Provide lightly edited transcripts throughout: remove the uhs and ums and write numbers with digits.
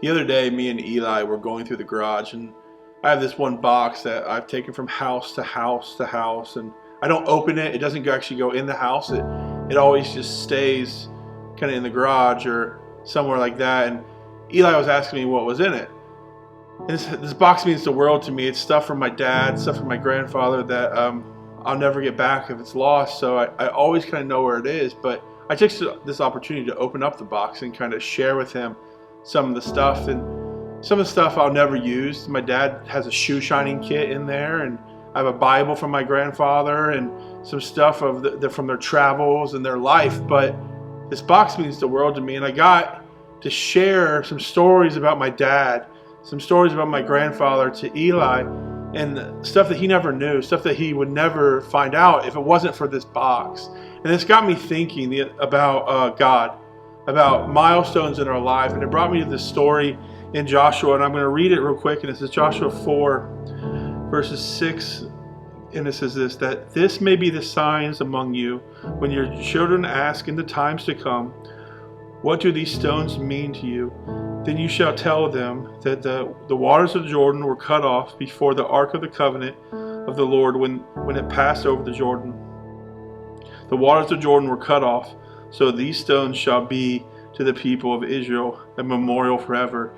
The other day, me and Eli were going through the garage, and I have this one box that I've taken from house to house to house, and I don't open it. It doesn't actually go in the house. It always just stays kind of in the garage or somewhere like that. And Eli was asking me what was in it. And this box means the world to me. It's stuff from my dad, stuff from my grandfather that I'll never get back if it's lost. So I always kind of know where it is. But I took this opportunity to open up the box and kind of share with him some of the stuff. And some of the stuff I'll never use. My dad has a shoe shining kit in there, and I have a Bible from my grandfather and some stuff from their travels and their life. But this box means the world to me, and I got to share some stories about my dad, some stories about my grandfather to Eli, and stuff that he never knew, stuff that he would never find out if it wasn't for this box. And this got me thinking about God, about milestones in our life, and it brought me to this story in Joshua, and I'm going to read it real quick, and it says Joshua 4 verses 6, and it says this, that this may be the signs among you when your children ask in the times to come, what do these stones mean to you? Then you shall tell them that the waters of Jordan were cut off before the ark of the covenant of the Lord when it passed over the Jordan. The waters of Jordan were cut off, so these stones shall be to the people of Israel a memorial forever.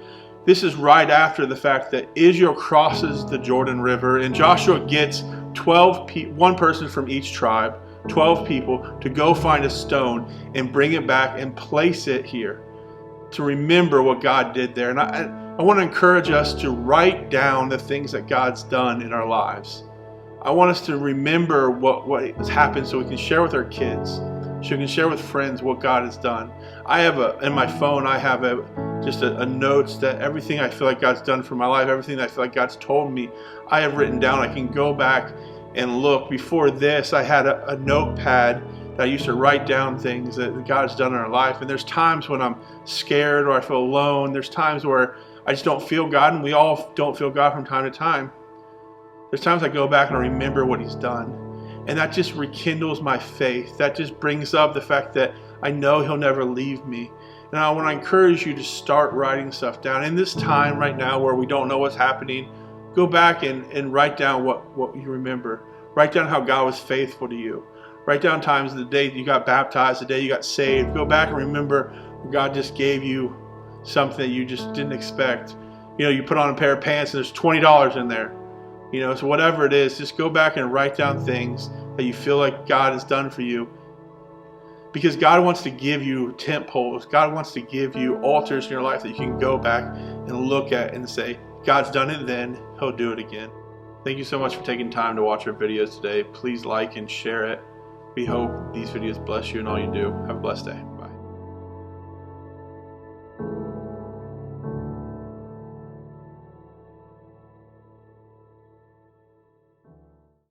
This is right after the fact that Israel crosses the Jordan River, and Joshua gets one person from each tribe, 12 people, to go find a stone and bring it back and place it here to remember what God did there. And I want to encourage us to write down the things that God's done in our lives. I want us to remember what has happened so we can share with our kids, so we can share with friends what God has done. In my phone, I have just a notes that everything I feel like God's done for my life, everything that I feel like God's told me, I have written down. I can go back and look. Before this, I had a notepad that I used to write down things that God has done in our life. And there's times when I'm scared or I feel alone. There's times where I just don't feel God, and we all don't feel God from time to time. There's times I go back and I remember what He's done. And that just rekindles my faith. That just brings up the fact that I know He'll never leave me. And I want to encourage you to start writing stuff down. In this time right now where we don't know what's happening, go back and write down what you remember. Write down how God was faithful to you. Write down times, the day you got baptized, the day you got saved. Go back and remember God just gave you something that you just didn't expect. You put on a pair of pants and there's $20 in there. So whatever it is, just go back and write down things that you feel like God has done for you. Because God wants to give you tent poles. God wants to give you altars in your life that you can go back and look at and say, God's done it then, He'll do it again. Thank you so much for taking time to watch our videos today. Please like and share it. We hope these videos bless you in all you do. Have a blessed day.